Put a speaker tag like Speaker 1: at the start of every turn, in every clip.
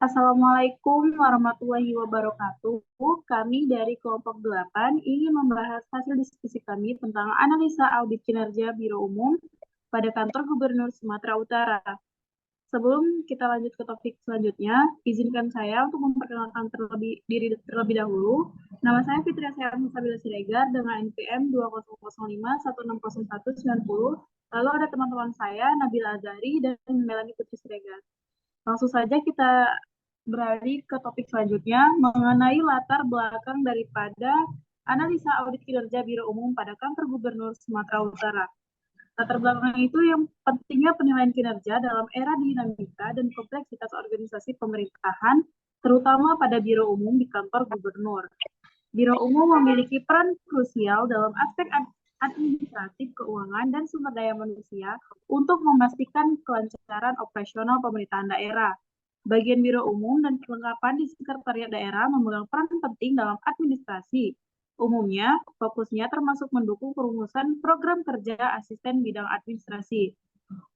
Speaker 1: Assalamualaikum warahmatullahi wabarakatuh. Kami dari kelompok 8 ingin membahas hasil diskusi kami tentang analisa audit kinerja Biro Umum pada kantor Gubernur Sumatera Utara. Sebelum kita lanjut ke topik selanjutnya, izinkan saya untuk memperkenalkan diri terlebih dahulu. Nama saya Fitria Musabila Siregar dengan NPM 2005 160190. Lalu ada teman-teman saya, Nabila Azari dan Melanie Putri Siregar. Langsung saja kita beralih ke topik selanjutnya mengenai latar belakang daripada analisa audit kinerja Biro Umum pada Kantor Gubernur Sumatera Utara. Latar belakang itu yang pentingnya penilaian kinerja dalam era dinamika dan kompleksitas organisasi pemerintahan, terutama pada Biro Umum di Kantor Gubernur. Biro Umum memiliki peran krusial dalam aspek administratif, keuangan, dan sumber daya manusia untuk memastikan kelancaran operasional pemerintahan daerah. Bagian Biro Umum dan perlengkapan di Sekretariat Daerah memegang peran penting dalam administrasi. Umumnya, fokusnya termasuk mendukung perumusan program kerja asisten bidang administrasi,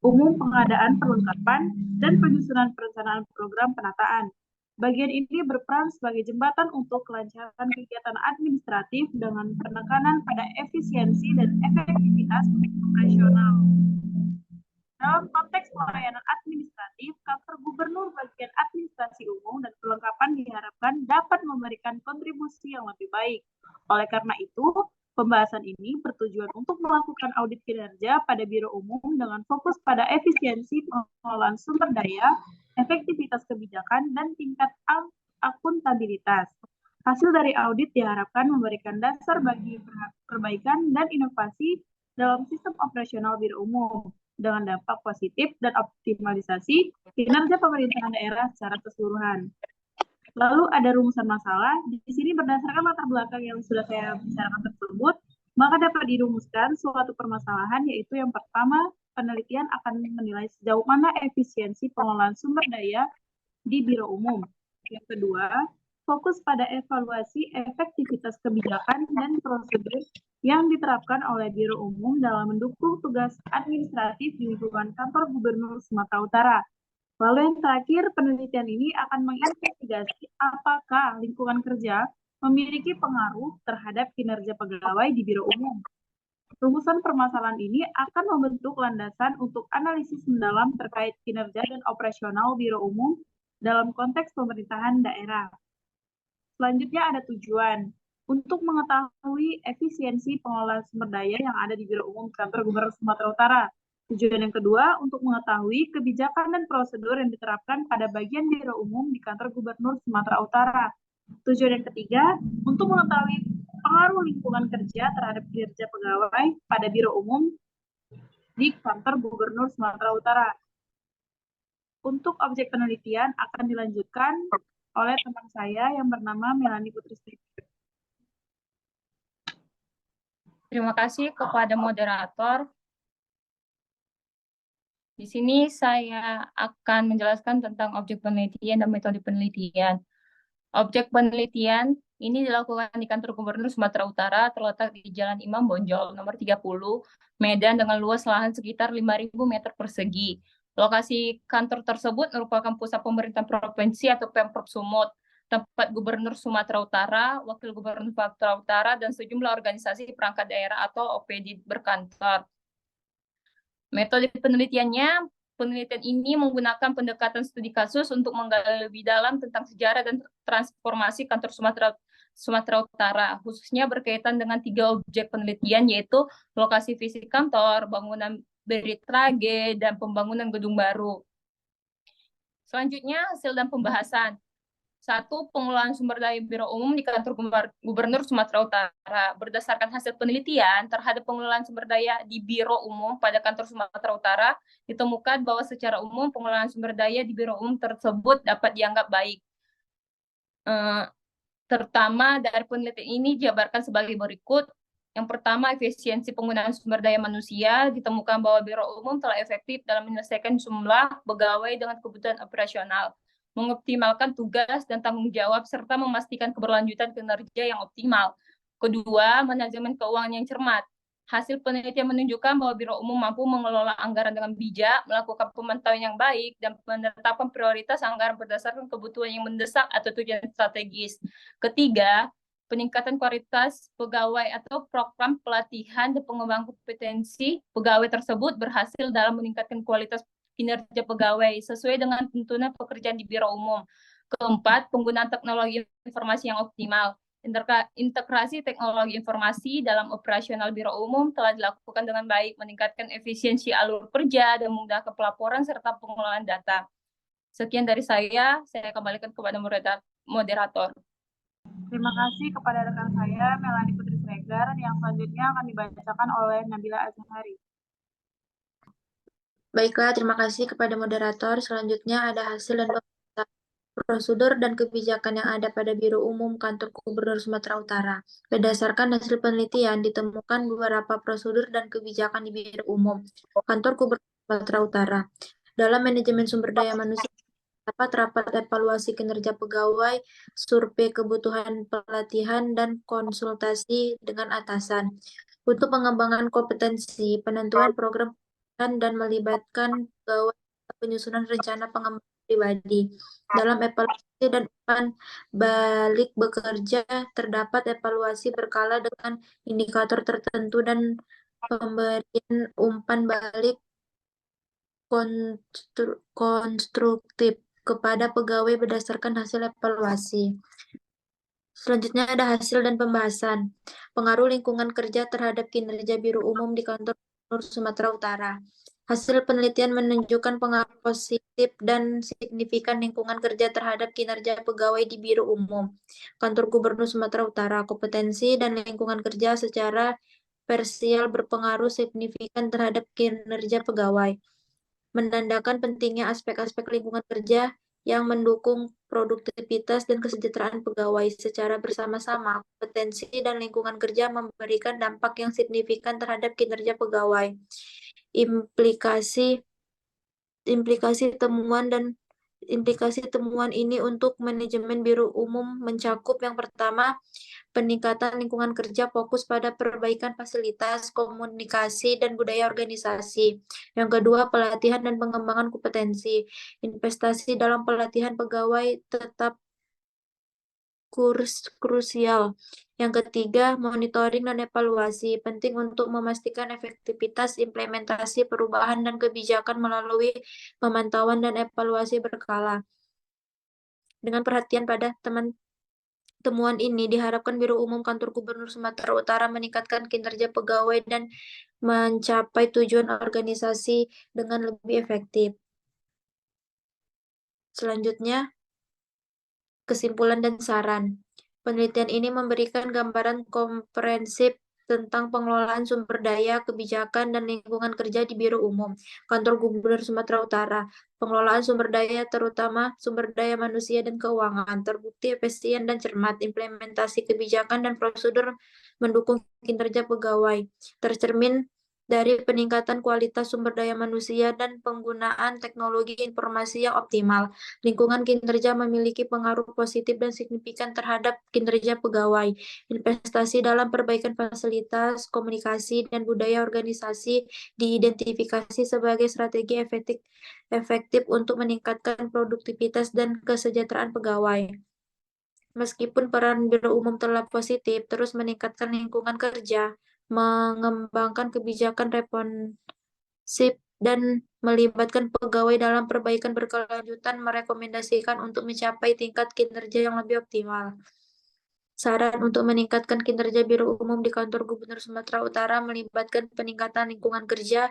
Speaker 1: umum pengadaan perlengkapan, dan penyusunan perencanaan program penataan. Bagian ini berperan sebagai jembatan untuk kelancaran kegiatan administratif dengan penekanan pada efisiensi dan efektivitas operasional. Dalam konteks pelayanan administratif, kantor gubernur bagian administrasi umum dan perlengkapan diharapkan dapat memberikan kontribusi yang lebih baik. Oleh karena itu, pembahasan ini bertujuan untuk melakukan audit kinerja pada Biro Umum dengan fokus pada efisiensi pengelolaan sumber daya, efektivitas kebijakan, dan tingkat akuntabilitas. Hasil dari audit diharapkan memberikan dasar bagi perbaikan dan inovasi dalam sistem operasional Biro Umum dengan dampak positif dan optimalisasi kinerja pemerintahan daerah secara keseluruhan. Lalu ada rumusan masalah. Di sini berdasarkan latar belakang yang sudah saya bicarakan tersebut, maka dapat dirumuskan suatu permasalahan, yaitu yang pertama, penelitian akan menilai sejauh mana efisiensi pengelolaan sumber daya di Biro Umum. Yang kedua, fokus pada evaluasi efektivitas kebijakan dan prosedur yang diterapkan oleh Biro Umum dalam mendukung tugas administratif di lingkungan Kantor Gubernur Sumatera Utara. Lalu yang terakhir, penelitian ini akan menginvestigasi apakah lingkungan kerja memiliki pengaruh terhadap kinerja pegawai di Biro Umum. Rumusan permasalahan ini akan membentuk landasan untuk analisis mendalam terkait kinerja dan operasional Biro Umum dalam konteks pemerintahan daerah. Selanjutnya ada tujuan. Untuk mengetahui efisiensi pengelolaan sumber daya yang ada di Biro Umum Kantor Gubernur Sumatera Utara. Tujuan yang kedua, untuk mengetahui kebijakan dan prosedur yang diterapkan pada bagian Biro Umum di Kantor Gubernur Sumatera Utara. Tujuan yang ketiga, untuk mengetahui pengaruh lingkungan kerja terhadap kinerja pegawai pada Biro Umum di Kantor Gubernur Sumatera Utara. Untuk objek penelitian akan dilanjutkan oleh teman saya yang bernama Melanie Putri Siregar.
Speaker 2: Terima kasih kepada moderator. Di sini saya akan menjelaskan tentang objek penelitian dan metode penelitian. Objek penelitian ini dilakukan di Kantor Gubernur Sumatera Utara, terletak di Jalan Imam Bonjol, nomor 30, Medan, dengan luas lahan sekitar 5.000 meter persegi. Lokasi kantor tersebut merupakan pusat pemerintahan provinsi atau Pemprov Sumut, tempat Gubernur Sumatera Utara, Wakil Gubernur Sumatera Utara, dan sejumlah organisasi perangkat daerah atau OPD berkantor. Metode penelitiannya, penelitian ini menggunakan pendekatan studi kasus untuk menggali lebih dalam tentang sejarah dan transformasi kantor Sumatera Utara, khususnya berkaitan dengan 3 objek penelitian, yaitu lokasi fisik kantor, bangunan Beritrage, dan pembangunan gedung baru. Selanjutnya, hasil dan pembahasan. 1. Pengelolaan sumber daya Biro Umum di Kantor Gubernur Sumatera Utara. Berdasarkan hasil penelitian terhadap pengelolaan sumber daya di Biro Umum pada Kantor Sumatera Utara, ditemukan bahwa secara umum pengelolaan sumber daya di Biro Umum tersebut dapat dianggap baik. Terutama dari penelitian ini dijabarkan sebagai berikut. Yang pertama, efisiensi penggunaan sumber daya manusia. Ditemukan bahwa Biro Umum telah efektif dalam menyelesaikan jumlah pegawai dengan kebutuhan operasional, mengoptimalkan tugas dan tanggung jawab, serta memastikan keberlanjutan kinerja yang optimal. Kedua, manajemen keuangan yang cermat. Hasil penelitian menunjukkan bahwa Biro Umum mampu mengelola anggaran dengan bijak, melakukan pemantauan yang baik, dan menetapkan prioritas anggaran berdasarkan kebutuhan yang mendesak atau tujuan strategis. Ketiga, peningkatan kualitas pegawai atau program pelatihan dan pengembangan kompetensi pegawai tersebut berhasil dalam meningkatkan kualitas kinerja pegawai sesuai dengan tuntunan pekerjaan di Biro Umum. Keempat, penggunaan teknologi informasi yang optimal. Integrasi teknologi informasi dalam operasional Biro Umum telah dilakukan dengan baik, meningkatkan efisiensi alur kerja dan memudahkan pelaporan serta pengelolaan data. Sekian dari saya kembalikan kepada moderator.
Speaker 1: Terima kasih kepada rekan saya, Melanie Putri Sregar, yang selanjutnya akan dibacakan oleh Nabila Azhari.
Speaker 3: Baiklah, terima kasih kepada moderator. Selanjutnya ada hasil dan prosedur dan kebijakan yang ada pada Biro Umum Kantor Gubernur Sumatera Utara. Berdasarkan hasil penelitian, ditemukan beberapa prosedur dan kebijakan di Biro Umum Kantor Gubernur Sumatera Utara. Dalam manajemen sumber daya manusia, dapat rapat evaluasi kinerja pegawai, survei kebutuhan pelatihan, dan konsultasi dengan atasan. Untuk pengembangan kompetensi, penentuan program dan melibatkan pegawai penyusunan rencana pengembangan pribadi. Dalam evaluasi dan umpan balik bekerja, terdapat evaluasi berkala dengan indikator tertentu dan pemberian umpan balik konstruktif kepada pegawai berdasarkan hasil evaluasi. Selanjutnya ada hasil dan pembahasan. Pengaruh lingkungan kerja terhadap kinerja Biro Umum di Kantor Gubernur Sumatera Utara. Hasil penelitian menunjukkan pengaruh positif dan signifikan lingkungan kerja terhadap kinerja pegawai di Biro Umum Kantor Gubernur Sumatera Utara. Kompetensi dan lingkungan kerja secara parsial berpengaruh signifikan terhadap kinerja pegawai, menandakan pentingnya aspek-aspek lingkungan kerja yang mendukung produktivitas dan kesejahteraan pegawai secara bersama-sama. Kompetensi dan lingkungan kerja memberikan dampak yang signifikan terhadap kinerja pegawai. Implikasi temuan ini untuk manajemen Biro Umum mencakup yang pertama, peningkatan lingkungan kerja fokus pada perbaikan fasilitas, komunikasi, dan budaya organisasi. Yang kedua, pelatihan dan pengembangan kompetensi. Investasi dalam pelatihan pegawai tetap krusial. Yang ketiga, monitoring dan evaluasi. Penting untuk memastikan efektivitas implementasi perubahan dan kebijakan melalui pemantauan dan evaluasi berkala. Dengan perhatian pada temuan ini, diharapkan Biro Umum Kantor Gubernur Sumatera Utara meningkatkan kinerja pegawai dan mencapai tujuan organisasi dengan lebih efektif. Selanjutnya, kesimpulan dan saran. Penelitian ini memberikan gambaran komprehensif tentang pengelolaan sumber daya, kebijakan, dan lingkungan kerja di Biro Umum Kantor Gubernur Sumatera Utara. Pengelolaan sumber daya, terutama sumber daya manusia dan keuangan, terbukti efisien dan cermat. Implementasi kebijakan dan prosedur mendukung kinerja pegawai, tercermin dari peningkatan kualitas sumber daya manusia dan penggunaan teknologi informasi yang optimal. Lingkungan kinerja memiliki pengaruh positif dan signifikan terhadap kinerja pegawai. Investasi dalam perbaikan fasilitas, komunikasi, dan budaya organisasi diidentifikasi sebagai strategi efektif untuk meningkatkan produktivitas dan kesejahteraan pegawai. Meskipun peran Biro Umum telah positif, terus meningkatkan lingkungan kerja, mengembangkan kebijakan responsif, dan melibatkan pegawai dalam perbaikan berkelanjutan merekomendasikan untuk mencapai tingkat kinerja yang lebih optimal. Saran untuk meningkatkan kinerja Biro Umum di Kantor Gubernur Sumatera Utara melibatkan peningkatan lingkungan kerja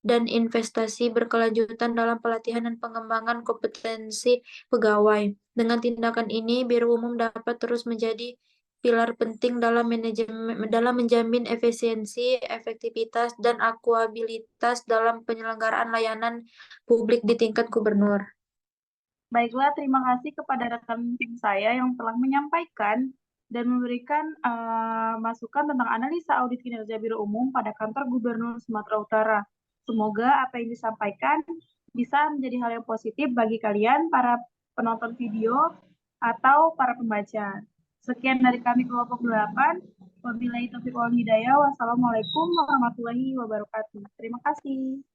Speaker 3: dan investasi berkelanjutan dalam pelatihan dan pengembangan kompetensi pegawai. Dengan tindakan ini, Biro Umum dapat terus menjadi pilar penting dalam menjamin efisiensi, efektivitas, dan akuabilitas dalam penyelenggaraan layanan publik di tingkat gubernur.
Speaker 1: Baiklah, terima kasih kepada rekan tim saya yang telah menyampaikan dan memberikan masukan tentang analisa audit kinerja Biro Umum pada Kantor Gubernur Sumatera Utara. Semoga apa yang disampaikan bisa menjadi hal yang positif bagi kalian, para penonton video atau para pembaca. Sekian dari kami kelompok 8. Wabillahi taufiq wal hidayah. Wassalamualaikum warahmatullahi wabarakatuh. Terima kasih.